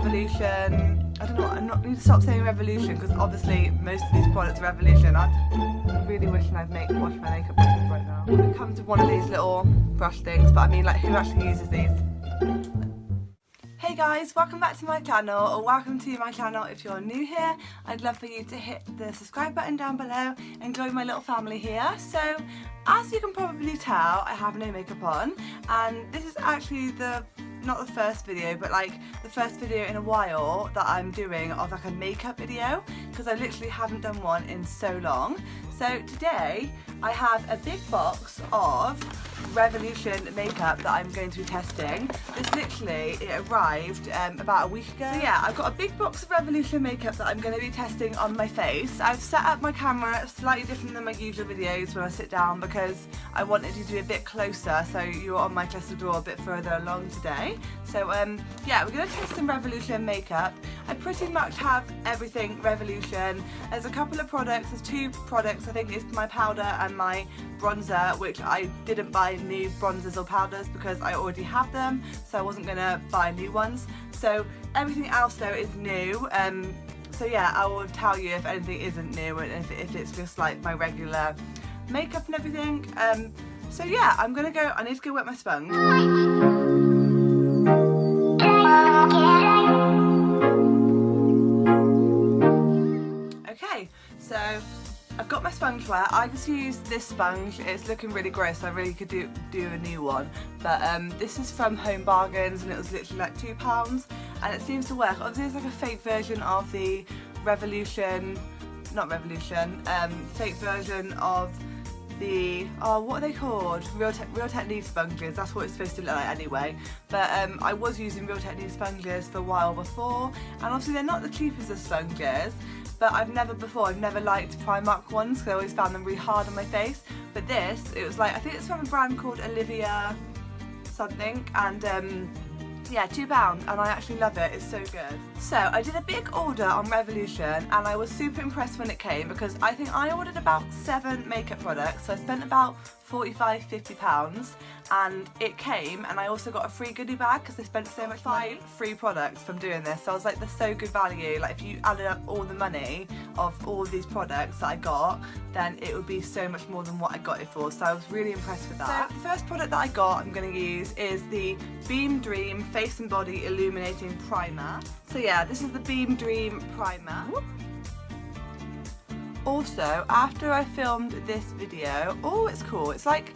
Revolution. I don't know, I need to stop saying Revolution because obviously most of these products are Revolution. I'm really wishing I'd washed my makeup brushes right now. It comes with one of these little brush things, but I mean, like, who actually uses these? Hey guys, welcome back to my channel, or welcome to my channel if you're new here. I'd love for you to hit the subscribe button down below and join my little family here. So, as you can probably tell, I have no makeup on, and this is actually not the first video, but like the first video in a while that I'm doing of like a makeup video, because I literally haven't done one in so long. So today I have a big box of Revolution makeup that I'm going to be testing. It arrived about a week ago. So yeah, I've got a big box of Revolution makeup that I'm going to be testing on my face. I've set up my camera slightly different than my usual videos when I sit down because I wanted you to be a bit closer, so you're on my dresser drawer a bit further along today. So yeah, we're going to test some Revolution makeup. I pretty much have everything Revolution. There's a couple of products, there's two products. I think it's my powder and my bronzer, which I didn't buy new bronzers or powders because I already have them, so I wasn't going to buy new ones. So everything else though is new. So yeah, I will tell you if anything isn't new and if it's just like my regular makeup and everything. So yeah, I need to go wet my sponge. Okay, so I've got my sponge wet. I just used this sponge. It's looking really gross. I really could do a new one, but this is from Home Bargains and it was literally like £2 and it seems to work. Obviously it's like a fake version of the Revolution, fake version of the, what are they called? Real Technique sponges. That's what it's supposed to look like anyway. But I was using Real Technique sponges for a while before, and obviously they're not the cheapest of sponges, but I've never liked Primark ones because I always found them really hard on my face. But this, it was like, I think it's from a brand called Olivia something, and yeah, £2, and I actually love it. It's so good. So I did a big order on Revolution and I was super impressed when it came because I think I ordered about 7 makeup products, so I spent about £45–50 and it came, and I also got a free goodie bag because I spent so much money. 5 free products from doing this, so I was like, that's so good value. Like if you added up all the money of all of these products that I got, then it would be so much more than what I got it for, so I was really impressed with that. So the first product that I got I'm going to use is the Beam Dream Face and Body Illuminating Primer. So yeah, this is the Beam Dream Primer. Whoop. Also, after I filmed this video, oh, it's cool. It's like,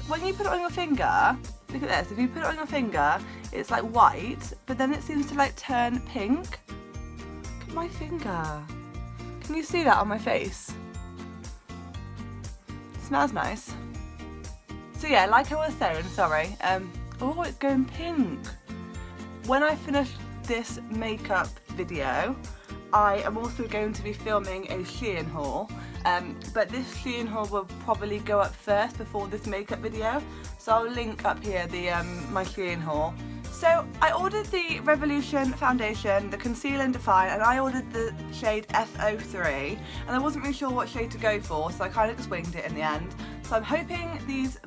when you put it on your finger, look at this, if you put it on your finger, it's like white, but then it seems to like turn pink. Look at my finger. Can you see that on my face? It smells nice. So yeah, like I was saying, sorry, oh, it's going pink. When I finish this makeup video, I am also going to be filming a Shein haul, but this Shein haul will probably go up first before this makeup video, so I'll link up here my Shein haul. So I ordered the Revolution foundation, the Conceal and Define, and I ordered the shade F03, and I wasn't really sure what shade to go for, so I kind of just winged it in the end. So I'm hoping this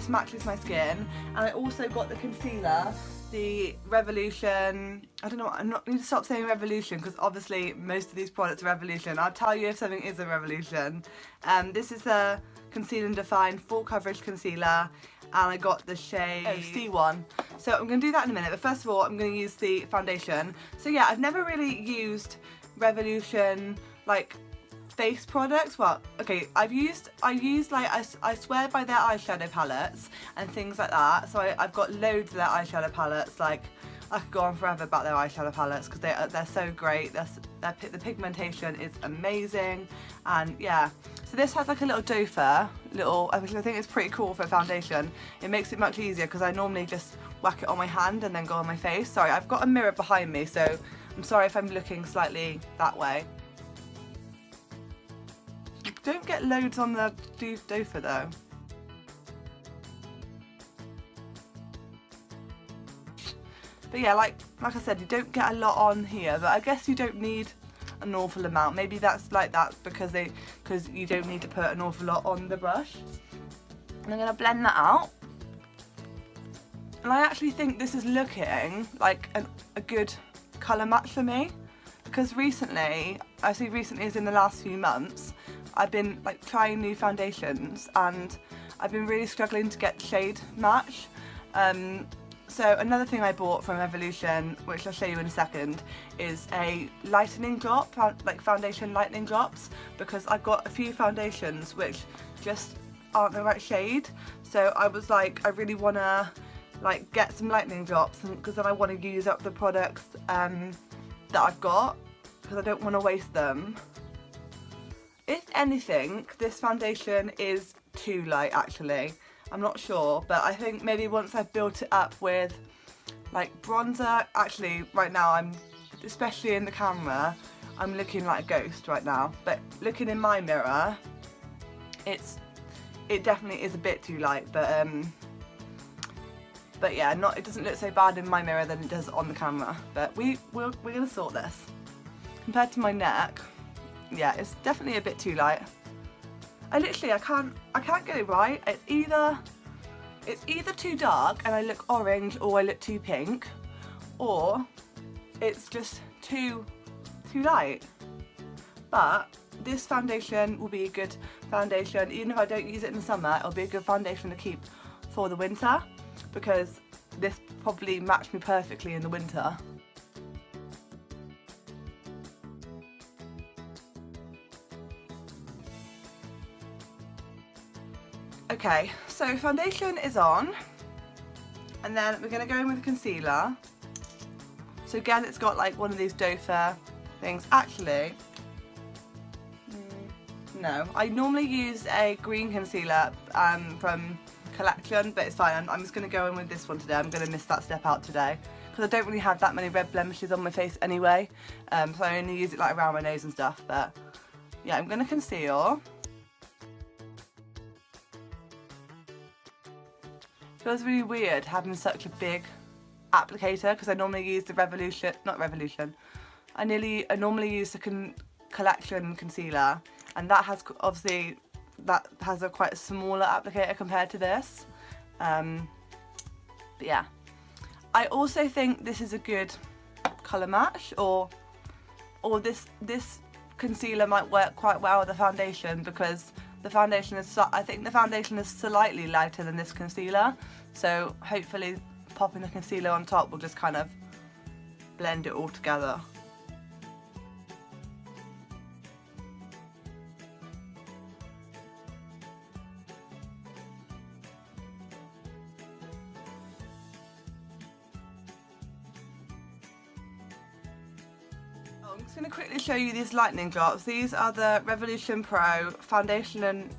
matches my skin, and I also got the concealer, the Revolution, I don't know, I need to stop saying Revolution because obviously most of these products are Revolution. I'll tell you if something is a Revolution. This is the Conceal and Define Full Coverage Concealer, and I got the shade C1. So I'm going to do that in a minute, but first of all I'm going to use the foundation. So yeah, I've never really used Revolution like face products. Well, okay, I swear by their eyeshadow palettes and things like that, so I've got loads of their eyeshadow palettes. Like, I could go on forever about their eyeshadow palettes because they're so great. The pigmentation is amazing, and yeah. So this has like a little dofer, which I think is pretty cool for a foundation. It makes it much easier because I normally just whack it on my hand and then go on my face. Sorry, I've got a mirror behind me, so I'm sorry if I'm looking slightly that way. Don't get loads on the dofer though. But yeah, like I said, you don't get a lot on here, but I guess you don't need an awful amount. Maybe that's like that because you don't need to put an awful lot on the brush. And I'm going to blend that out. And I actually think this is looking like a good colour match for me, because recently, I say recently as in the last few months, I've been like trying new foundations and I've been really struggling to get shade match. So another thing I bought from Revolution, which I'll show you in a second, is a lightening drop, like foundation lightening drops, because I've got a few foundations which just aren't the right shade. So I was like, I really want to like get some lightening drops, because then I want to use up the products that I've got, because I don't want to waste them. If anything, this foundation is too light actually. I'm not sure, but I think maybe once I've built it up with like bronzer, actually right now I'm, especially in the camera, I'm looking like a ghost right now, but looking in my mirror, it definitely is a bit too light, but yeah, it doesn't look so bad in my mirror than it does on the camera, but we're gonna sort this. Compared to my neck, yeah, it's definitely a bit too light. I can't get it right. It's either too dark and I look orange or I look too pink, or it's just too light. But this foundation will be a good foundation, even if I don't use it in the summer, it'll be a good foundation to keep for the winter, because this probably matched me perfectly in the winter. Okay, so foundation is on, and then we're going to go in with concealer. So again, it's got like one of these doe foot things. Actually, no, I normally use a green concealer from Collection, but it's fine. I'm just going to go in with this one today. I'm going to miss that step out today, because I don't really have that many red blemishes on my face anyway, so I only use it like around my nose and stuff. But yeah, I'm going to conceal. Feels really weird having such a big applicator, because I normally use the I normally use the Collection concealer, and that has obviously a quite a smaller applicator compared to this. But yeah, I also think this is a good colour match, or this concealer might work quite well with the foundation, because the foundation is, I think the foundation is slightly lighter than this concealer, so hopefully popping the concealer on top will just kind of blend it all together. I'm just going to quickly show you these lightening drops. These are the Revolution Pro Foundation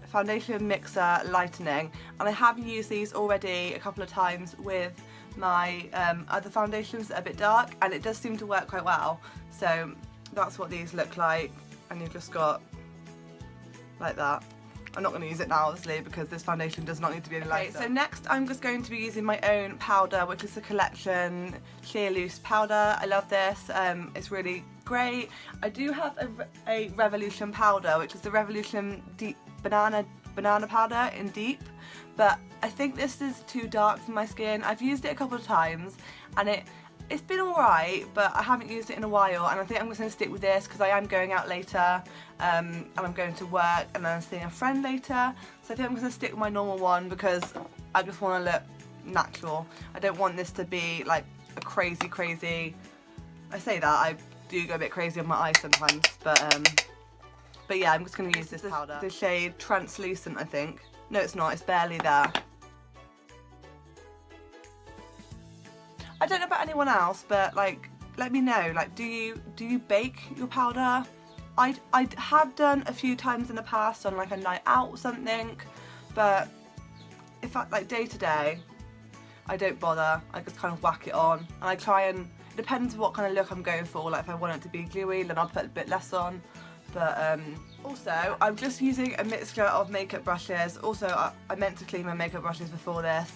Mixer Lightening, and I have used these already a couple of times with my other foundations that are a bit dark, and it does seem to work quite well. So that's what these look like, and you've just got like that. I'm not going to use it now obviously, because this foundation does not need to be any lighter. Okay, so next I'm just going to be using my own powder, which is the Collection Sheer Loose powder. I love this, it's really great. I do have a Revolution powder, which is the Revolution Deep Banana powder in Deep, but I think this is too dark for my skin. I've used it a couple of times and it's been alright, but I haven't used it in a while, and I think I'm just going to stick with this because I am going out later, and I'm going to work, and then I'm seeing a friend later, so I think I'm going to stick with my normal one because I just want to look natural. I don't want this to be like a crazy, I say that, I do go a bit crazy on my eyes sometimes, but yeah, I'm just going to use this powder. The shade Translucent, I think. No, it's not, it's barely there. I don't know about anyone else, but like, let me know, like, do you bake your powder? I have done a few times in the past on like a night out or something, but if I, like day to day, I don't bother. I just kind of whack it on, and I try and, it depends what kind of look I'm going for. Like if I want it to be gluey, then I'll put a bit less on. But also, I'm just using a mixture of makeup brushes. Also, I meant to clean my makeup brushes before this,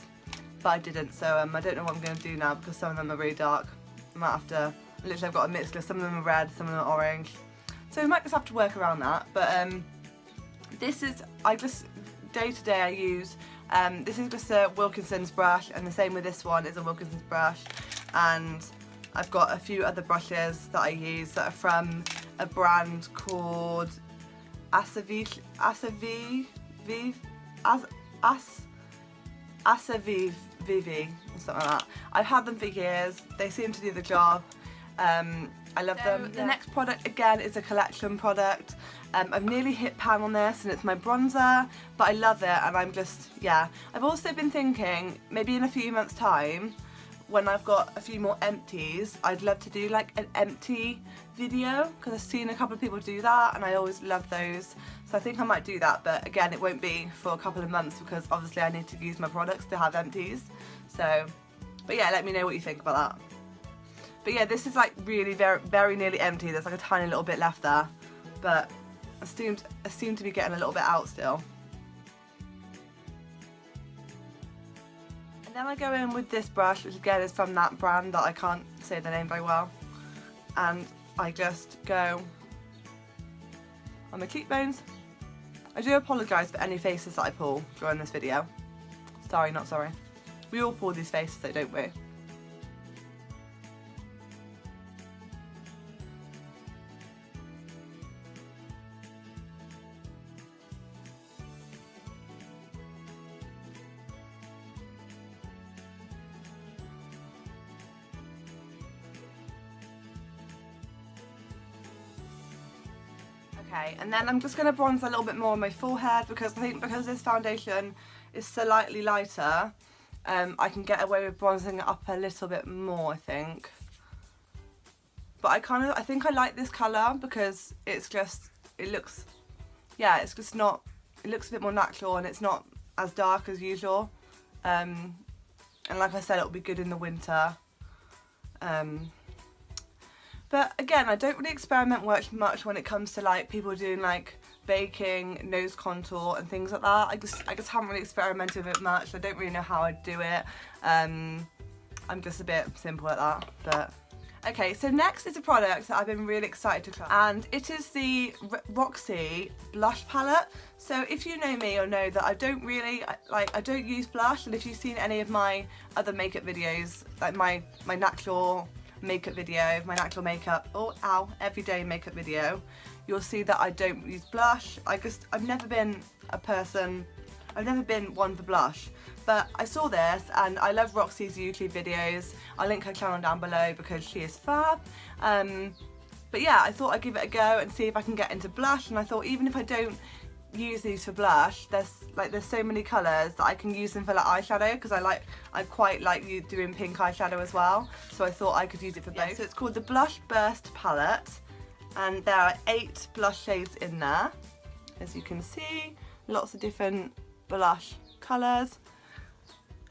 but I didn't, so I don't know what I'm going to do now because some of them are really dark. I might have to, literally I've got a mixture, some of them are red, some of them are orange. So we might just have to work around that, but this is, I just, day to day I use, this is just a Wilkinson's brush, and the same with this one is a Wilkinson's brush, and I've got a few other brushes that I use that are from a brand called Asaviv, Vivi, or something like that. I've had them for years. They seem to do the job. I love them. The next product again is a collection product. I've nearly hit pan on this and it's my bronzer, but I love it and I'm just, yeah. I've also been thinking maybe in a few months time when I've got a few more empties, I'd love to do like an empty video because I've seen a couple of people do that and I always love those. So I think I might do that, but again it won't be for a couple of months because obviously I need to use my products to have empties. So, but yeah, let me know what you think about that. But yeah, this is like really very nearly empty. There's like a tiny little bit left there, but I seem to be getting a little bit out still. And then I go in with this brush, which again is from that brand that I can't say the name very well. And I just go on my cheekbones. I do apologise for any faces that I pull during this video. Sorry, not sorry. We all pull these faces though, don't we? Okay, and then I'm just going to bronze a little bit more on my forehead because I think because this foundation is slightly lighter, I can get away with bronzing it up a little bit more, I think. But I think I like this colour because it's just, it looks a bit more natural and it's not as dark as usual. And like I said, it'll be good in the winter. But again, I don't really experiment much when it comes to like people doing like baking, nose contour and things like that. I just haven't really experimented with it much. I don't really know how I'd do it. I'm just a bit simple at that. But okay, so next is a product that I've been really excited to try, and it is the Roxy blush palette. So if you know me, you'll know that I don't use blush, and if you've seen any of my other makeup videos, like my natural makeup video, my natural makeup, everyday makeup video, you'll see that I don't use blush. I've never been one for blush, but I saw this and I love Roxy's YouTube videos. I'll link her channel down below because she is fab. But yeah, I thought I'd give it a go and see if I can get into blush, and I thought even if I don't use these for blush, there's so many colours that I can use them for like eyeshadow, because I quite like you doing pink eyeshadow as well, so I thought I could use it for both. So it's called the Blush Burst palette, and there are 8 blush shades in there, as you can see, lots of different blush colours.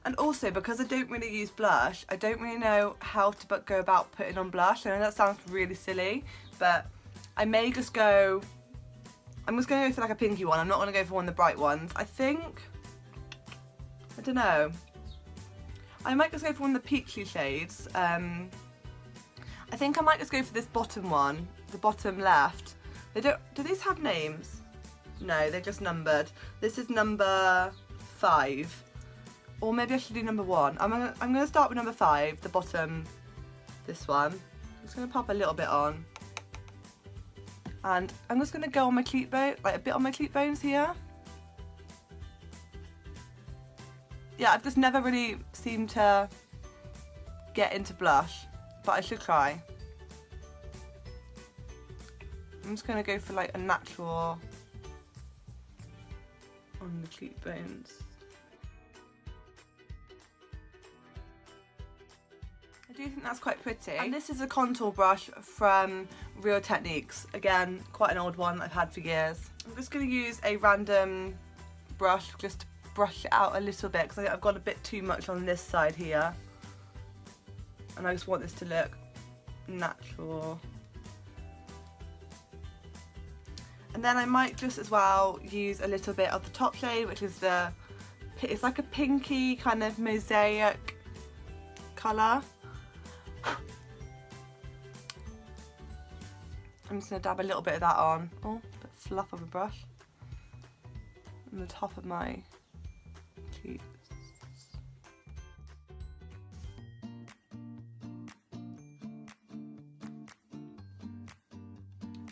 And also, because I don't really use blush, I don't really know how to go about putting on blush. I know that sounds really silly, but I may just go, I'm just going to go for like a pinky one. I'm not going to go for one of the bright ones. I don't know. I might just go for one of the peachy shades. I think I might just go for this bottom one, the bottom left. Do these have names? No, they're just numbered. This is number 5. Or maybe I should do number 1. I'm gonna start with number 5, the bottom, this one. I'm just gonna pop a little bit on. And I'm just going to go on my cheekbone, like a bit on my cheekbones here. Yeah, I've just never really seemed to get into blush, but I should try. I'm just going to go for like a natural on the cheekbones. I do think that's quite pretty. And this is a contour brush from Real Techniques. Again, quite an old one I've had for years. I'm just going to use a random brush just to brush it out a little bit, because I think I've got a bit too much on this side here. And I just want this to look natural. And then I might just as well use a little bit of the top shade, which is it's like a pinky kind of mosaic colour. I'm just going to dab a little bit of that on. Oh, a bit fluff of a brush. On the top of my cheeks.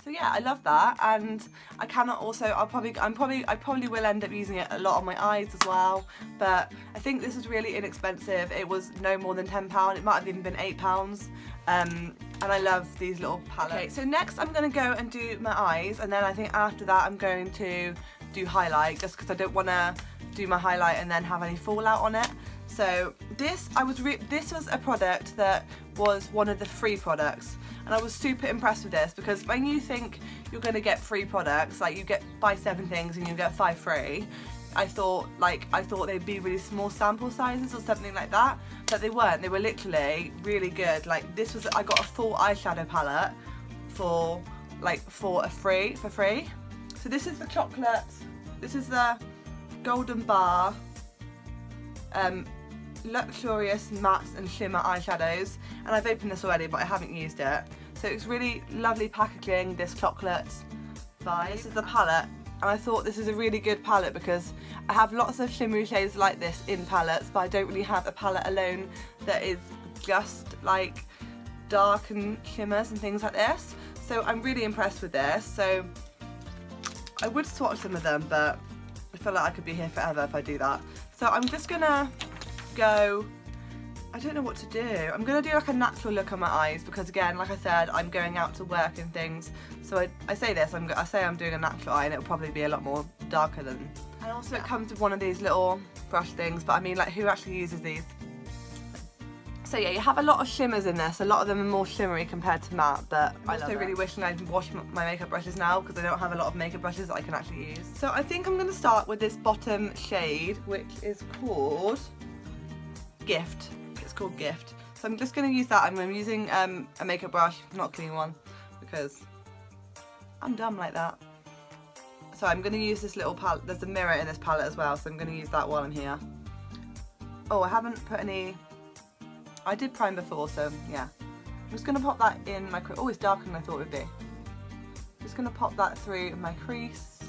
So yeah, I love that, and I cannot also, I probably will end up using it a lot on my eyes as well, but I think this was really inexpensive. It was no more than £10, it might have even been £8, and I love these little palettes. Okay, so next I'm going to go and do my eyes, and then I think after that I'm going to do highlight, just because I don't want to do my highlight and then have any fallout on it. So this was a product that was one of the free products, and I was super impressed with this, because when you think you're going to get free products, like you buy 7 things and you get 5 free, I thought they'd be really small sample sizes or something like that, but they weren't. They were literally really good. Like I got a full eyeshadow palette for free. So this is the chocolate. This is the Golden Bar luxurious mattes and shimmer eyeshadows, and I've opened this already but I haven't used it. So it's really lovely packaging, this chocolate vibe. This is the palette, and I thought this is a really good palette because I have lots of shimmery shades like this in palettes, but I don't really have a palette alone that is just like dark and shimmers and things like this. So I'm really impressed with this. So I would swatch some of them, but I feel like I could be here forever if I do that. So I'm just gonna go, I don't know what to do. I'm gonna do like a natural look on my eyes, because again, like I said, I'm going out to work and things. So I say this, I say I'm doing a natural eye, and it'll probably be a lot more darker than. And also it comes with one of these little brush things, but I mean, like, who actually uses these? So yeah, you have a lot of shimmers in this. A lot of them are more shimmery compared to matte, but I'm also really wishing I'd washed my makeup brushes now, because I don't have a lot of makeup brushes that I can actually use. So I think I'm going to start with this bottom shade, which is called Gift. It's called Gift. So I'm just going to use that. I'm using a makeup brush, not a clean one, because I'm dumb like that. So I'm going to use this little palette. There's a mirror in this palette as well, so I'm going to use that while I'm here. Oh, I haven't put any. I did prime before, so yeah. I'm just going to pop that in my crease. Oh, it's darker than I thought it would be. Just going to pop that through my crease.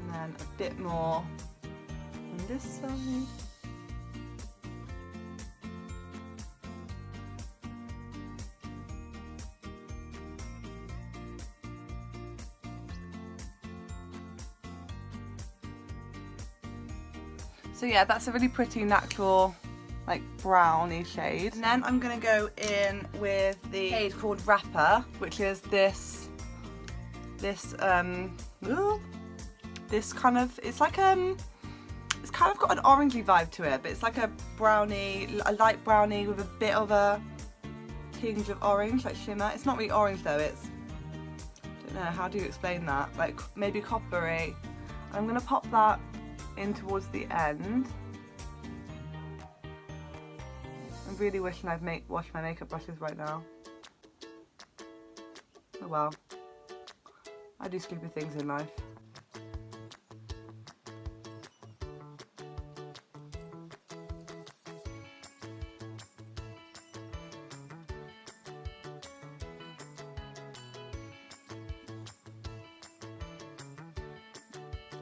And then a bit more on this side. So yeah, that's a really pretty natural, like, browny shade. And then I'm gonna go in with the shade called Wrapper, which is this kind of, it's kind of got an orangey vibe to it, but it's like a brownie, a light brownie with a bit of a tinge of orange, like shimmer. It's not really orange though, it's, I don't know, how do you explain that? Like maybe coppery. I'm gonna pop that in towards the end. I'm really wishing I'd washed my makeup brushes right now. Oh well, I do stupid things in life.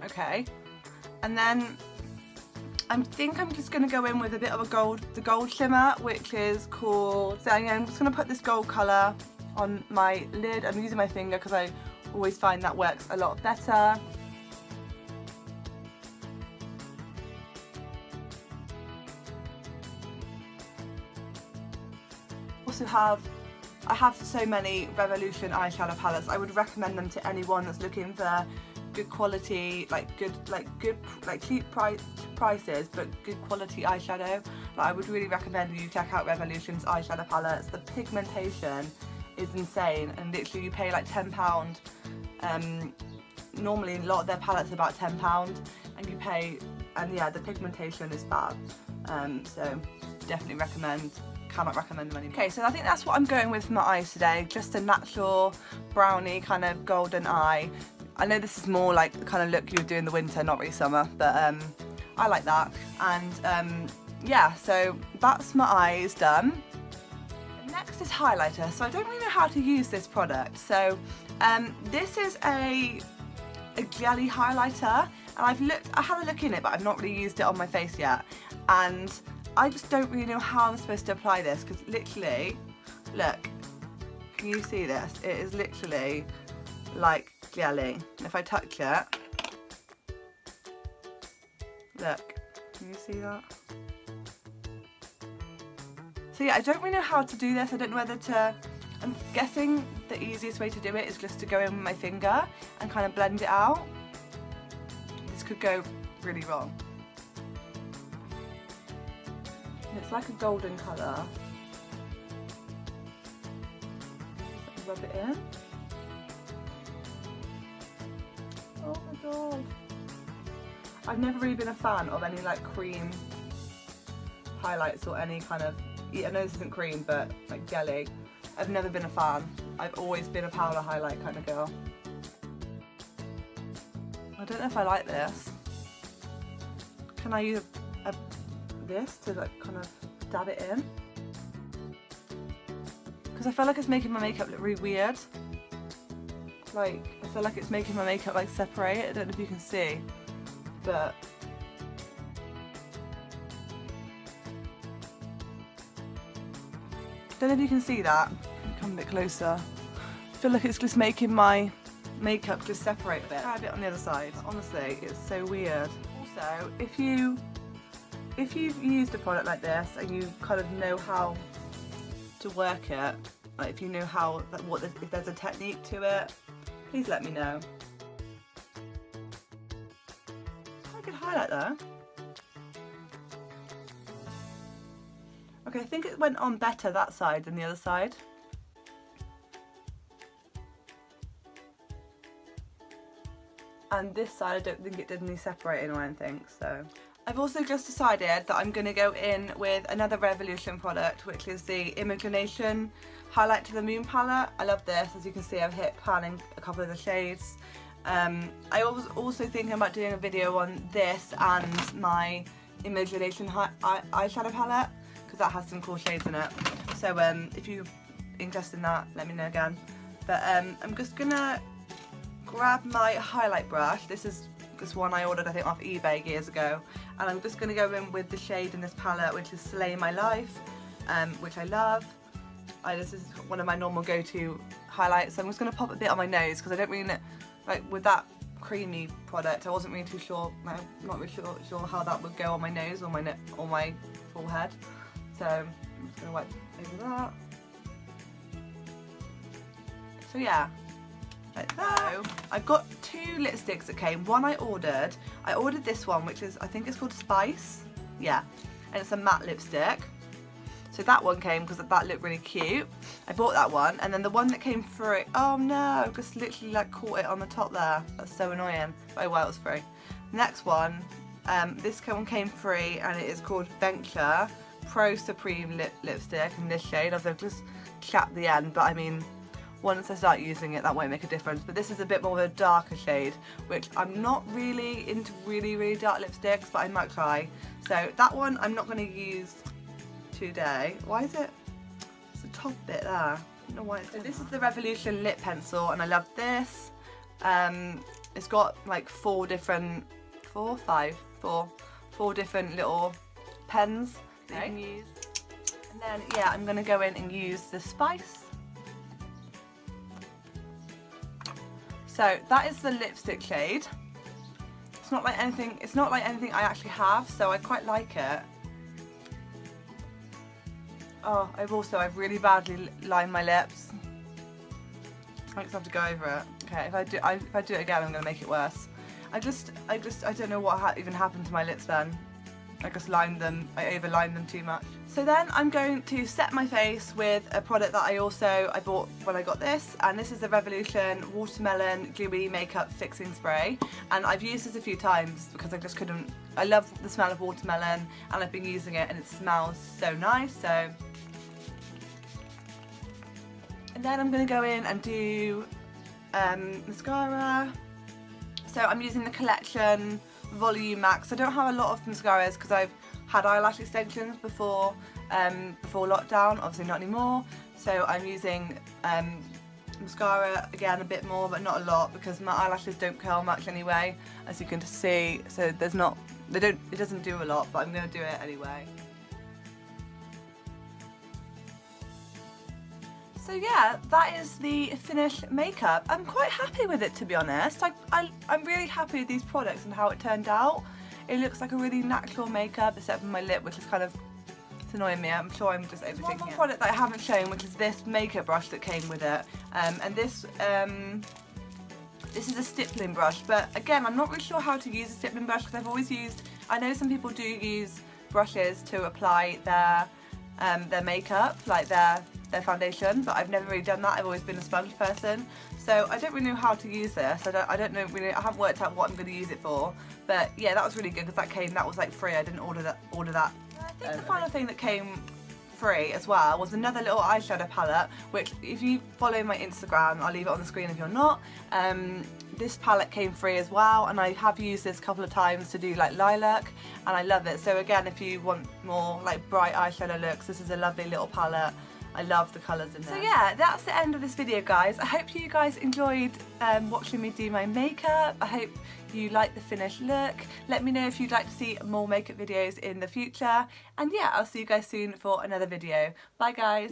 Okay. And then I think I'm just going to go in with a bit of the gold shimmer, which is called, so I'm just going to put this gold colour on my lid. I'm using my finger because I always find that works a lot better. I have so many Revolution eyeshadow palettes. I would recommend them to anyone that's looking for good quality, cheap prices, but good quality eyeshadow. I would really recommend you check out Revolution's eyeshadow palettes. The pigmentation is insane, and literally you pay like £10. Normally a lot of their palettes are about £10, and you pay, and yeah, the pigmentation is fab. So definitely recommend. Cannot recommend them anymore. Okay, so I think that's what I'm going with for my eyes today. Just a natural brownie kind of golden eye. I know this is more like the kind of look you would do in the winter, not really summer, but I like that. And yeah, so that's my eyes done. Next is highlighter. So I don't really know how to use this product. So this is a jelly highlighter, and I had a look in it, but I've not really used it on my face yet. And I just don't really know how I'm supposed to apply this, because literally, look, can you see this? It is literally like jelly. And if I touch it, look, can you see that? So yeah, I don't really know how to do this. I don't know whether to, I'm guessing the easiest way to do it is just to go in with my finger and kind of blend it out. This could go really wrong. It's like a golden colour. Rub it in. Oh my god. I've never really been a fan of any like cream highlights or any kind of, I know this isn't cream, but like jelly. I've never been a fan. I've always been a powder highlight kind of girl. I don't know if I like this. Can I use this to like kind of dab it in? Because I feel like it's making my makeup look really weird. Like, I feel like it's making my makeup like separate. I don't know if you can see, but don't know if you can see that. Come a bit closer. I feel like it's just making my makeup just separate a bit. Try a bit on the other side. Honestly, it's so weird. Also, if you've used a product like this and you kind of know how to work it, like if you know how, like if there's a technique to it, please let me know. Quite a good highlight there. Okay, I think it went on better that side than the other side. And this side I don't think it did any separating or anything, so. I've also just decided that I'm going to go in with another Revolution product, which is the Imagination Highlight to the Moon palette. I love this. As you can see, I've hit panning a couple of the shades. I was also thinking about doing a video on this and my Imagination eyeshadow palette, because that has some cool shades in it. So if you're interested in that, let me know again. But I'm just going to grab my highlight brush. This is this one I ordered, I think, off eBay years ago, and I'm just going to go in with the shade in this palette, which is Slay My Life, which I love. This is one of my normal go-to highlights, so I'm just going to pop a bit on my nose, because I don't really know, like with that creamy product, I wasn't really too sure, I'm not really sure how that would go on my nose or my forehead. So I'm just going to wipe over that. So yeah. Like that. So I've got two lipsticks that came. One I ordered this one, which is, I think it's called Spice. Yeah, and it's a matte lipstick. So that one came because that looked really cute. I bought that one, and then the one that came through, oh no, I just literally like caught it on the top there. That's so annoying. Oh well, it was free. Next one, this one came free, and it is called Venture Pro Supreme lipstick in this shade. I've just chapped the end, but I mean, once I start using it, that won't make a difference. But this is a bit more of a darker shade, which I'm not really into really dark lipsticks, but I might try. So that one I'm not going to use today. Why is it? It's the top bit there. I don't know why it's. So this is the Revolution lip pencil, and I love this. It's got like four different little pens that you can use. And then yeah, I'm going to go in and use the Spice. So that is the lipstick shade. It's not like anything I actually have, so I quite like it. Oh, I've really badly lined my lips. I just have to go over it. Okay, if I do it again, I'm gonna make it worse. I don't know what even happened to my lips then. I just overlined them too much. So then I'm going to set my face with a product that I bought when I got this, and this is the Revolution Watermelon Dewy Makeup Fixing Spray, and I've used this a few times because I love the smell of watermelon, and I've been using it and it smells so nice. So, and then I'm going to go in and do mascara. So I'm using the Collection Volume Max. I don't have a lot of mascaras because I've had eyelash extensions before lockdown, obviously not anymore. So I'm using mascara again a bit more, but not a lot, because my eyelashes don't curl much anyway, as you can see. So it doesn't do a lot, but I'm going to do it anyway. So yeah, that is the finished makeup. I'm quite happy with it, to be honest. I'm really happy with these products and how it turned out. It looks like a really natural makeup, except for my lip, which is kind of, it's annoying me. I'm sure I'm just overthinking it. One more product that I haven't shown, which is this makeup brush that came with it. And this is a stippling brush, but again, I'm not really sure how to use a stippling brush because I've always used, I know some people do use brushes to apply their makeup, like their foundation, but I've never really done that. I've always been a sponge person, so I don't really know how to use this. I don't know really. I haven't worked out what I'm going to use it for, but yeah, that was really good because that was like free. I didn't order that. I think the final thing that came free as well was another little eyeshadow palette, which if you follow my Instagram, I'll leave it on the screen if you're not. This palette came free as well, and I have used this a couple of times to do like lilac, and I love it. So again, if you want more like bright eyeshadow looks, this is a lovely little palette. I love the colours in there. So yeah, that's the end of this video, guys. I hope you guys enjoyed watching me do my makeup. I hope you like the finished look. Let me know if you'd like to see more makeup videos in the future. And yeah, I'll see you guys soon for another video. Bye, guys.